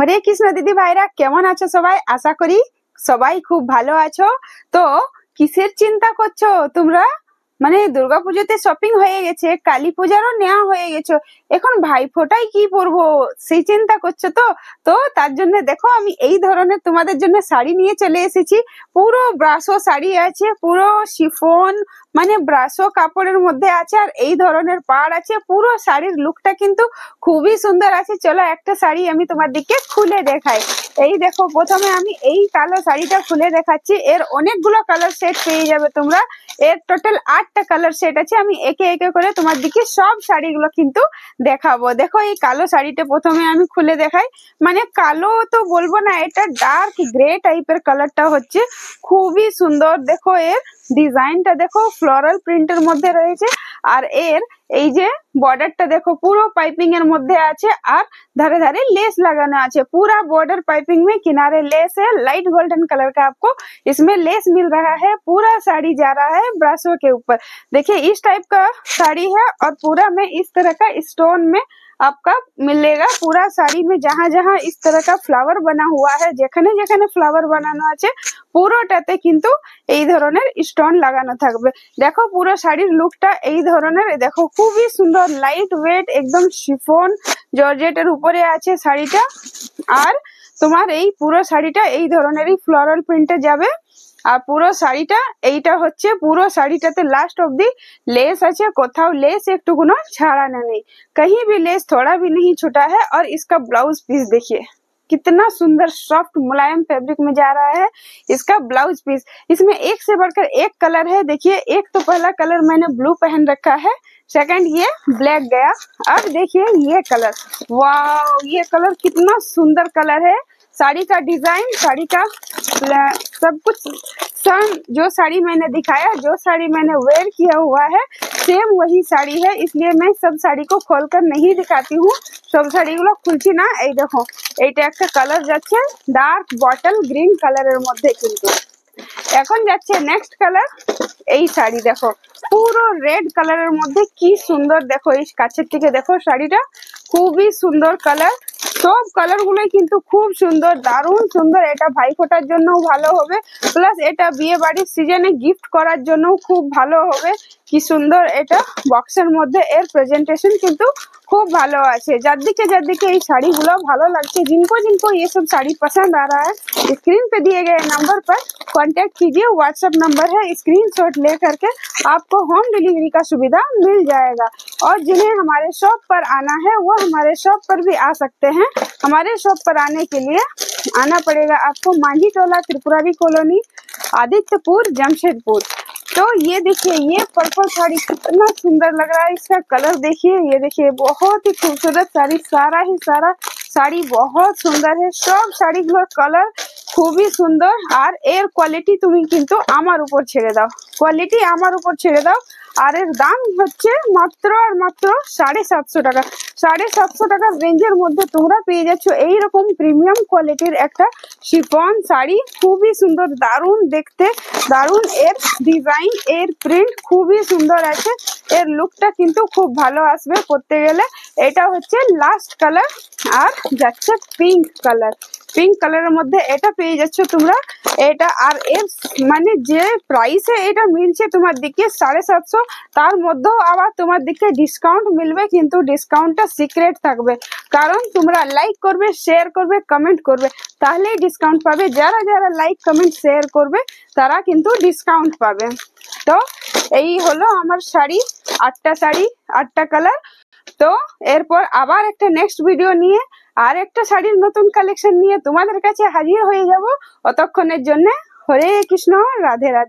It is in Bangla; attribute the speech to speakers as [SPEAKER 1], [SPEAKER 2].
[SPEAKER 1] হরে কৃষ্ণ দিদি ভাইরা, কেমন আছো সবাই? আশা করি সবাই খুব ভালো আছো। তো কিসের চিন্তা করছো তোমরা? মানে দুর্গাপুজোতে শপিং হয়ে গেছে, কালী পূজারও নেওয়া হয়ে গেছে, এখন ভাইফোঁটায় কি পরবো সেই চিন্তা করছো। তো তো তার জন্য দেখো আমি এই ধরনের তোমাদের জন্য শাড়ি নিয়ে চলে এসেছি। পুরো ব্রাশো শাড়ি আছে, পুরো শিফন মানে ব্রাশো কাপড়ের মধ্যে আছে, আর এই ধরনের পাড় আছে। পুরো শাড়ির লুকটা কিন্তু খুবই সুন্দর আছে। চলো একটা শাড়ি আমি তোমাদেরকে খুলে দেখাই। এই দেখো, প্রথমে আমি এই কালো শাড়িটা খুলে দেখাচ্ছি। এর অনেকগুলো কালার সেট পেয়ে যাবে তোমরা। এর টোটাল 8টা কালার সেট আছে। আমি একে একে করে তোমাদেরকে সব শাড়িগুলো কিন্তু দেখাবো। দেখো এই কালো শাড়িটা প্রথমে আমি খুলে দেখাই। মানে কালো তো বলবো না, এটা ডার্ক গ্রে টাইপের কালারটা হচ্ছে, খুবই সুন্দর। দেখো এর ডিজাইনটা দেখো, ফ্লোরাল প্রিন্টের মধ্যে রয়েছে। আর এর এই যে বর্ডারটা দেখো, পুরো পাইপিং এর মধ্যে আছে, আর धारे धारे लेस लगाना है। पूरा बॉर्डर पाइपिंग में किनारे लेस है, लाइट गोल्डन कलर का आपको इसमें लेस मिल रहा है। पूरा साड़ी जा रहा है ब्रासो के ऊपर। देखिए इस टाइप का साड़ी है, और पूरा में इस तरह का स्टोन में आपका मिलेगा। पूरा साड़ी में जहाँ जहाँ इस तरह का फ्लावर बना हुआ है, যেখানে যেখানে ফ্লাওয়ার বানানো আছে পুরোটাতে কিন্তু এই ধরনের স্টোন লাগানো থাকবে। দেখো পুরো শাড়ির লুকটা এই ধরনের। দেখো খুবই সুন্দর, লাইট ওয়েট, একদম শিফন জর্জেটের উপরে আছে শাড়িটা। আর তোমার এই পুরো শাড়িটা এই ধরনেরই ফ্লোরাল প্রিন্টে যাবে। আর পুরো শাড়িটা এইটা হচ্ছে, পুরো শাড়িটাতে लास्ट অবধি लेस আছে, কোথাও लेस একটুকুনো ছাড়ানো নেই, कहीं भी लेस थोड़ा भी नहीं छूटा है। और इसका ब्लाउज पीस देखिए कितना सुंदर सॉफ्ट मुलायम फैब्रिक में जा रहा है इसका ब्लाउज पीस। इसमें एक से बढ़कर एक कलर है। देखिए एक तो पहला कलर मैंने ब्लू पहन रखा है, सेकंड ये ब्लैक गया, अब देखिए ये कलर, वाव ये कलर कितना सुंदर कलर है। साड़ी का डिजाइन, साड़ी का सब कुछ जो साड़ी मैंने दिखाया, जो साड़ी मैंने वेयर किया हुआ है, सेम वही साड़ी है। इसलिए मैं सब साड़ी को खोलकर नहीं दिखाती हूँ, सब শাড়ি গুলো খুলছি না। এই দেখো এইটা একটা কালার যাচ্ছে ডার্ক বটল গ্রিন কালারের মধ্যে, কিন্তু এখন যাচ্ছে নেক্সট কালার। এই শাড়ি দেখো পুরো রেড কালারের মধ্যে, কি সুন্দর। দেখো এই কাছের থেকে দেখো শাড়িটা, খুবই সুন্দর কালার। সব কালার গুলোই কিন্তু খুব সুন্দর, দারুণ সুন্দর। এটা ভাইফোঁটার জন্যও ভালো হবে, প্লাস এটা বিয়ে বাড়ির সিজনে গিফট করার জন্য খুব ভালো হবে। কি সুন্দর এটা বক্সের মধ্যে, এর প্রেজেন্টেশন কিন্তু खूब ভালো আছে। যাদেরকে এই শাড়িগুলো ভালো লাগছে, जिनको ये सब साड़ी पसंद आ रहा है, स्क्रीन पे दिए गए नंबर पर कांटेक्ट कीजिए। व्हाट्सएप नंबर है, स्क्रीनशॉट ले करके आपको होम डिलीवरी का सुविधा मिल जाएगा। और जिन्हें हमारे शॉप पर आना है वो हमारे शॉप पर भी आ सकते हैं। हमारे शॉप पर आने के लिए आना पड़ेगा आपको मांझी टोला, त्रिपुरारी कॉलोनी, आदित्यपुर, जमशेदपुर। तो ये देखिए ये पर्पल साड़ी कितना सुंदर लग रहा है। इसका कलर देखिए, ये देखिए बहुत ही खूबसूरत साड़ी, सारा ही सारा শাড়ি बहुत সুন্দর है। সব শাড়িগুলোর কালার খুবই সুন্দর। আর এর কোয়ালিটি তুমি কিন্তু আমার উপর ছেড়ে দাও, কোয়ালিটি আমার উপর ছেড়ে দাও। আর এর দাম হচ্ছে মাত্র আর মাত্র 750 টাকা। 750 টাকার রেঞ্জের মধ্যে তোমরা পেয়ে যাচ্ছ এইরকম প্রিমিয়াম কোয়ালিটির একটা শিফন শাড়ি। খুবই সুন্দর, দারুণ দেখতে, দারুণ এর ডিজাইন, এর প্রিন্ট খুবই সুন্দর আছে। এর লুকটা কিন্তু খুব ভালো আসবে পরতে গেলে। এটা হচ্ছে লাস্ট কালার, আর যাচ্ছে পিঙ্ক কালার। পিঙ্ক কালারের মধ্যে এটা পেয়ে যাচ্ছ তোমরা। এটা আর এর মানে যে প্রাইসে এটা মিলছে তোমার দিকে 750, তার মধ্যেও আবার তোমার দিকে ডিসকাউন্ট মিলবে, কিন্তু ডিসকাউন্টটা সিক্রেট থাকবে। কারণ তোমরা লাইক করবে, শেয়ার করবে, কমেন্ট করবে, তাহলেই ডিসকাউন্ট পাবে। যারা যারা লাইক কমেন্ট শেয়ার করবে তারা কিন্তু ডিসকাউন্ট পাবে। তো এই হলো আমার শাড়ি, 8টা শাড়ি, 8টা কালার। তো এরপর আবার একটা নেক্সট ভিডিও নিয়ে আর একটা শাড়ির নতুন কালেকশন নিয়ে তোমাদের কাছে হাজির হয়ে যাব। ততক্ষণের জন্য হরে কৃষ্ণ, রাধে রাধে।